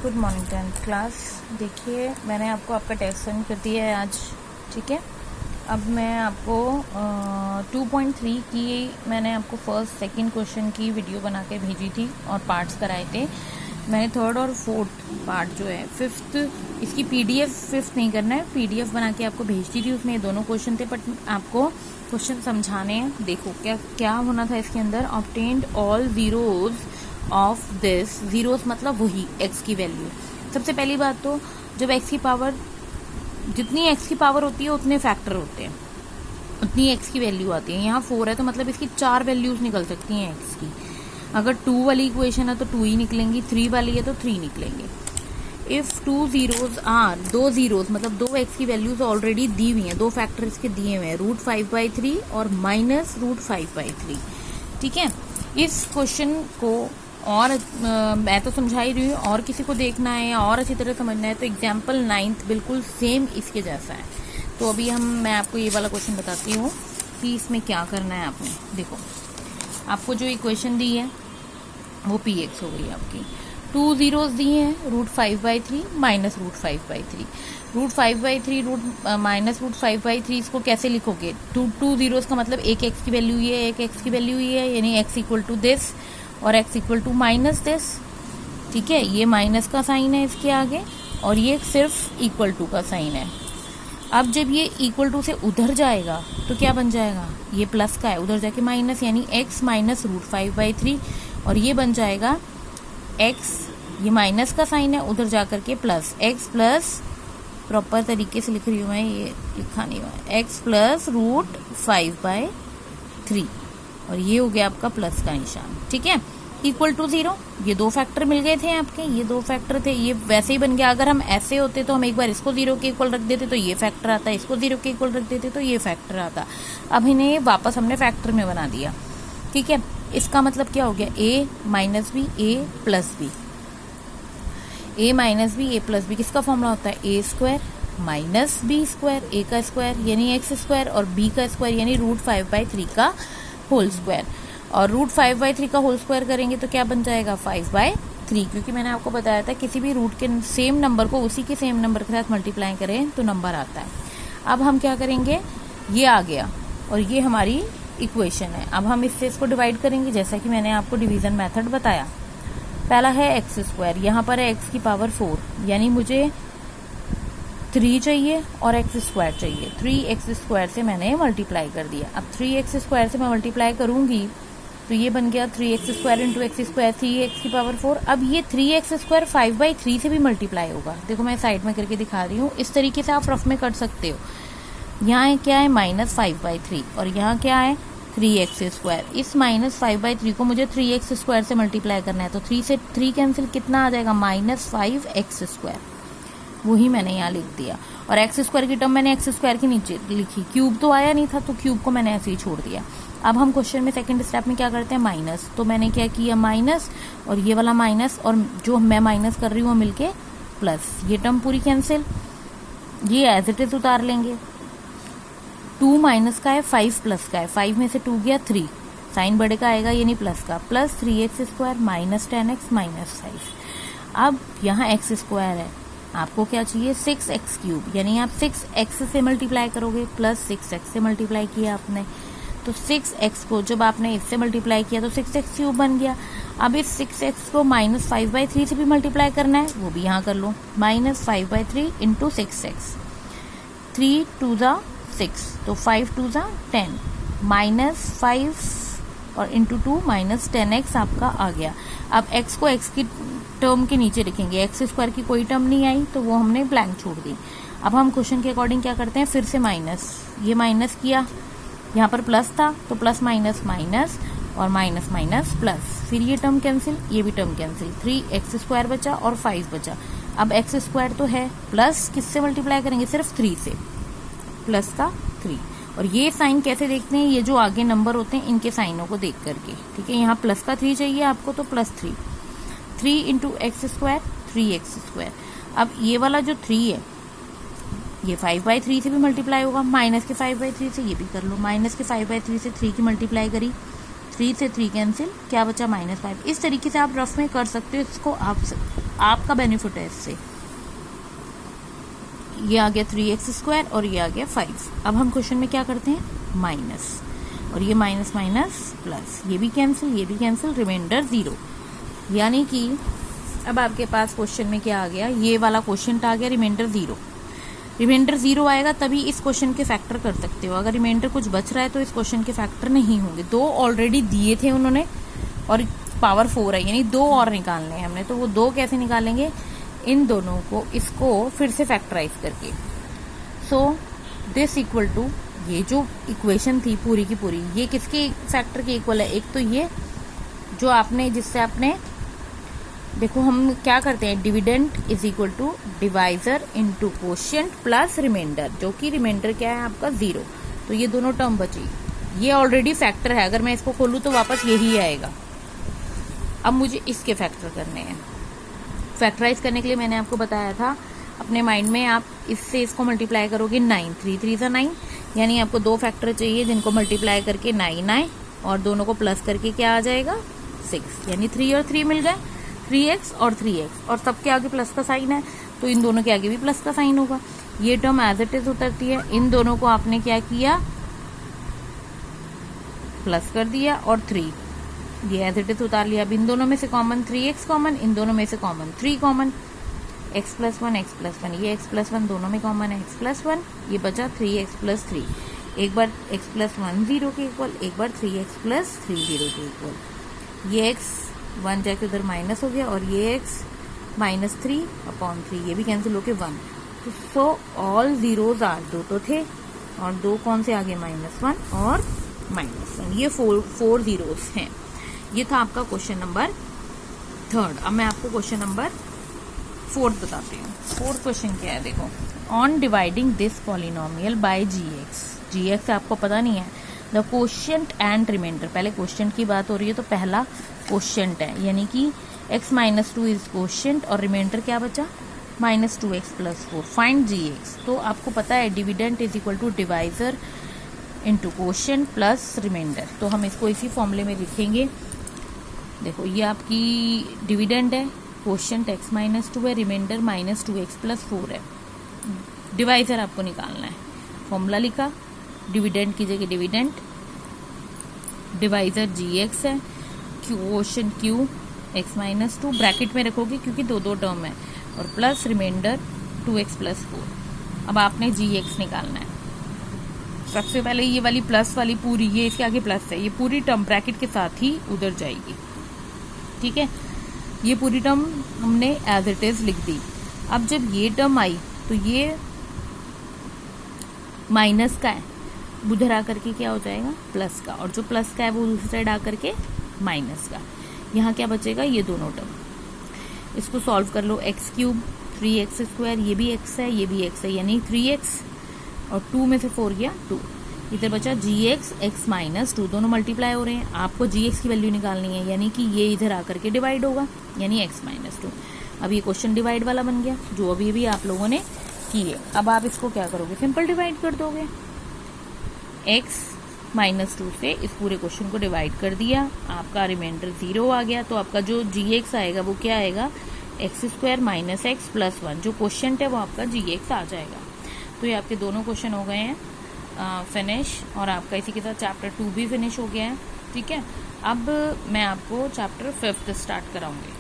Good morning 10th class. देखिए मैंने आपको आपका टेस्ट सेंड कर दिया है आज, ठीक है। अब मैं आपको 2.3 की मैंने आपको फर्स्ट सेकंड क्वेश्चन की वीडियो बना के भेजी थी और पार्ट्स कराए थे। मैंने थर्ड और फोर्थ पार्ट जो है फिफ्थ, इसकी पीडीएफ फिफ्थ नहीं करना है, पीडीएफ बना के आपको भेजती थी। उसमें ये दोनों क्वेश्चन थे, बट आपको क्वेश्चन समझाने हैं। देखो क्या क्या होना था इसके अंदर। Obtained all zeros of this, zeros मतलब वही एक्स की वैल्यू। सबसे पहली बात तो जब एक्स की पावर, जितनी एक्स की पावर होती है उतने फैक्टर होते हैं, उतनी एक्स की वैल्यू आती है। यहाँ 4 है तो मतलब इसकी 4 वैल्यूज निकल सकती हैं एक्स की। अगर 2 वाली इक्वेशन है तो 2 ही निकलेंगी, 3 वाली है तो 3 निकलेंगे। इफ 2 जीरोज आर, 2 जीरोज मतलब 2 एक्स की वैल्यूज ऑलरेडी दी हुई हैं, 2 फैक्टर इसके दिए हुए हैं, √5/3 और -√5/3, ठीक है। इस क्वेश्चन को और मैं तो समझा ही रही हूँ, और किसी को देखना है और अच्छी तरह समझना है तो एग्जाम्पल 9th बिल्कुल सेम इसके जैसा है। तो अभी मैं आपको ये वाला क्वेश्चन बताती हूँ कि इसमें क्या करना है आपने। देखो आपको जो इक्वेशन दी है वो px हो गई आपकी। 2 जीरोज दिए हैं, √5/3 -√5/3। √5/3 -√5/3 इसको कैसे लिखोगे? 2 जीरोज का मतलब एक एक्स की वैल्यू ये है, एक एक्स की वैल्यू ये है, यानी x इक्वल टू दिस और x equal to minus this, ठीक है। ये माइनस का साइन है इसके आगे और ये सिर्फ इक्वल टू का साइन है। अब जब ये इक्वल टू से उधर जाएगा तो क्या बन जाएगा? ये प्लस का है, उधर जाके माइनस, यानी x माइनस √5/3 और ये बन जाएगा x, ये माइनस का साइन है, उधर जाकर के प्लस, x प्लस, प्रॉपर तरीके से लिख रही हूँ मैं, ये लिखा नहीं हुआ है, x प्लस √5/3 और ये हो गया आपका प्लस का निशान, ठीक है। इक्वल टू 0, ये 2 फैक्टर मिल गए थे आपके, ये 2 फैक्टर थे, ये वैसे ही बन गया। अगर हम ऐसे होते तो हम एक बार इसको 0 के इक्वल रख देते तो ये फैक्टर आता, इसको 0 के इक्वल रख देते तो ये फैक्टर आता। अब इन्हें वापस हमने फैक्टर में बना दिया, ठीक है। इसका मतलब क्या हो गया? a minus b, a plus b, a minus b, a plus b किसका फॉर्मूला होता है? a square minus b square, a का स्क्वायर यानी x स्क्वायर और b का स्क्वायर यानी √5/3 का होल स्क्वायर। और √5/3 का होल स्क्वायर करेंगे तो क्या बन जाएगा? 5/3, क्योंकि मैंने आपको बताया था किसी भी रूट के सेम नंबर को उसी के सेम नंबर के साथ मल्टीप्लाई करें तो नंबर आता है। अब हम क्या करेंगे, ये आ गया और ये हमारी इक्वेशन है। अब हम इससे इसको डिवाइड करेंगे जैसा कि मैंने आपको डिवीजन मेथड बताया। पहला है एक्स स्क्वायर, यहाँ पर है एक्स की पावर 4, यानी मुझे 3 चाहिए और एक्स स्क्वायर चाहिए। 3x स्क्वायर से मैंने मल्टीप्लाई कर दिया। अब 3x स्क्वायर से मैं मल्टीप्लाई करूंगी तो ये बन गया 3x square into x square, 3x की पावर 4। अब ये 3x स्क्वायर 5/3 से भी मल्टीप्लाई होगा। देखो मैं साइड में करके दिखा रही हूँ, इस तरीके से आप रफ में कर सकते हो। यहाँ क्या है? -5/3 और यहाँ क्या है? 3x square. इस -5/3 को मुझे 3x स्क्वायर से मल्टीप्लाई करना है तो 3 से 3 कैंसिल, कितना आ जाएगा? -5x square. वही मैंने यहाँ लिख दिया। और एक्स स्क्वायर की टर्म मैंने एक्स स्क्वायर के नीचे लिखी, क्यूब तो आया नहीं था तो क्यूब को मैंने ऐसे ही छोड़ दिया। अब हम क्वेश्चन में सेकंड स्टेप में क्या करते हैं? माइनस। तो मैंने क्या किया? माइनस और ये वाला माइनस और जो मैं माइनस कर रही हूँ मिलके प्लस, ये टर्म पूरी कैंसिल, ये एज इट इज उतार लेंगे। 2 माइनस का है, 5 प्लस का है, 5 में से 2 गया 3, साइन बड़े का आएगा यानी प्लस का, plus 3x square minus 10x minus 5। अब यहाँ एक्स स्क्वायर है, आपको क्या चाहिए? 6x क्यूब, यानी आप 6x से मल्टीप्लाई करोगे, प्लस 6x से मल्टीप्लाई किया आपने तो 6x को जब आपने इससे मल्टीप्लाई किया तो 6x क्यूब बन गया। अब इस 6x को -5/3 से भी मल्टीप्लाई करना है, वो भी यहाँ कर लो, -5/3 इंटू 6x, 3 2 6 तो 5 2 10, -5 और इंटू 2 -10x आपका आ गया। अब x को x की टर्म के नीचे लिखेंगे, एक्स स्क्वायर की कोई टर्म नहीं आई तो वो हमने ब्लैंक छोड़ दी। अब हम क्वेश्चन के अकॉर्डिंग क्या करते हैं? फिर से माइनस, ये माइनस किया, यहाँ पर प्लस था तो प्लस माइनस माइनस और माइनस माइनस प्लस, फिर ये टर्म कैंसिल, ये भी टर्म कैंसिल, 3x स्क्वायर बचा और 5 बचा। अब एक्स स्क्वायर तो है, प्लस किससे मल्टीप्लाई करेंगे? सिर्फ 3 से, प्लस का 3। और ये साइन कैसे देखते हैं? ये जो आगे नंबर होते हैं इनके साइनों को देख करके, ठीक है। यहाँ प्लस का 3 चाहिए आपको तो +3, 3 into x square 3x square. अब ये वाला जो 3 है ये 5/3 से भी मल्टीप्लाई होगा, माइनस के 5/3 से, ये भी कर लो, माइनस के 5/3 से 3 की मल्टीप्लाई करी, 3 से 3 कैंसिल, क्या बचा? -5। इस तरीके से आप रफ में कर सकते हो, इसको आप आपका बेनिफिट है इससे। ये आ गया 3x² और ये आ गया 5। अब हम क्वेश्चन में क्या करते हैं, माइनस, और ये माइनस माइनस प्लस, ये भी कैंसिल, रिमाइंडर 0। यानी कि अब आपके पास क्वेश्चन में क्या आ गया, ये वाला क्वेश्चन आ गया रिमाइंडर 0। रिमाइंडर 0 आएगा तभी इस क्वेश्चन के फैक्टर कर सकते हो। अगर रिमाइंडर कुछ बच रहा है तो इस क्वेश्चन के फैक्टर नहीं होंगे। 2 ऑलरेडी दिए थे उन्होंने और पावर 4 है, यानी 2 और निकालने हैं हमने। तो वो 2 कैसे निकालेंगे, इन दोनों को, इसको फिर से फैक्टराइज करके। सो दिस इक्वल टू, ये जो इक्वेशन थी पूरी की पूरी, ये किसके फैक्टर के इक्वल है, एक तो ये जो आपने, जिससे आपने, देखो हम क्या करते हैं, dividend is equal to divisor into quotient plus remainder, जो कि रिमाइंडर क्या है आपका 0। तो ये दोनों टर्म बची, ये ऑलरेडी फैक्टर है, अगर मैं इसको खोलूं तो वापस यही आएगा। अब मुझे इसके फैक्टर करने हैं। फैक्टराइज करने के लिए मैंने आपको बताया था, अपने माइंड में आप इससे इसको मल्टीप्लाई करोगे 9, 3 3 9, यानी आपको 2 फैक्टर चाहिए जिनको मल्टीप्लाई करके 9 आए और दोनों को प्लस करके क्या आ जाएगा 6, यानी 3 और 3 मिल गए, 3x और 3x, और सबके आगे प्लस का साइन है तो इन दोनों के आगे भी प्लस का साइन होगा। ये टर्म एज इट इज उतरती है, इन दोनों को आपने क्या किया, प्लस कर दिया, और 3 ये एज इट इज उतार लिया। अब इन दोनों में से कॉमन 3x कॉमन, इन दोनों में से कॉमन 3 कॉमन, x + 1 ये x + 1 दोनों में कॉमन है, x + 1, ये बचा 3x + 3। एक बार x + 1 0 के इक्वल, एक बार 3x + 3 0 के इक्वल। ये x 1 जाके उधर माइनस हो गया और ये x -3/3, ये भी कैंसिल होके 1। तो सो ऑल जीरोज आर, 2 तो थे और 2 कौन से आगे, -1 और -1, ये 4 जीरोज हैं। ये था आपका क्वेश्चन नंबर 3। अब मैं आपको क्वेश्चन नंबर 4 बताती हूँ। 4th क्वेश्चन क्या है, देखो, on dividing this polynomial bye gx आपको पता नहीं है, द क्वोशिएंट एंड रिमाइंडर। पहले क्वोशिएंट की बात हो रही है तो पहला क्वोशिएंट है, यानी कि x - 2 इज क्वोशिएंट और रिमाइंडर क्या बचा, -2x + 4। Find gx। तो आपको पता है dividend is equal to divisor into quotient plus remainder. तो हम इसको इसी फॉर्मूले में लिखेंगे। देखो ये आपकी डिविडेंड है, क्वोशिएंट x - 2 है, रिमाइंडर -2x + 4 है। डिवाइजर आपको निकालना है, फॉर्मूला लिखा, डिविडेंड की जगह डिविडेंड, डिवाइजर gx है, क्वोशिएंट q x - 2 ब्रैकेट में रखोगे क्योंकि 2 टर्म है, और प्लस रिमाइंडर 2x + 4। अब आपने gx निकालना है। सबसे पहले ये वाली प्लस वाली पूरी, ये इसके आगे प्लस है, ये पूरी टर्म ब्रैकेट के साथ ही उधर जाएगी, ठीक है। ये पूरी टर्म हमने एज इट इज लिख दी। अब जब ये टर्म आई तो ये माइनस का है, उधर आकर के क्या हो जाएगा, प्लस का, और जो प्लस का है वो दूसरी साइड आकर के माइनस का। यहाँ क्या बचेगा, ये दोनों टर्म। इसको सॉल्व कर लो, x3 3x², ये भी x है, ये भी x है, यानी 3x और 2 में से 4 गया 2। इधर बचा gx x - 2, दोनों मल्टीप्लाई हो रहे हैं। आपको gx की वैल्यू निकालनी है, यानी कि ये इधर आकर के डिवाइड होगा, यानी x - 2। अब ये क्वेश्चन डिवाइड वाला बन गया जो अभी भी आप लोगों ने किए। अब आप इसको क्या करोगे, सिंपल डिवाइड कर दोगे। x - 2 से इस पूरे क्वेश्चन को डिवाइड कर दिया, आपका रिमाइंडर 0 आ गया। तो आपका जो gx आएगा वो क्या आएगा, x² - x + 1, जो क्वेश्चन है वो आपका gx आ जाएगा। तो ये आपके दोनों क्वेश्चन हो गए हैं फिनिश, और आपका इसी के साथ चैप्टर 2 भी फिनिश हो गया है, ठीक है। अब मैं आपको चैप्टर 5th स्टार्ट कराऊंगी।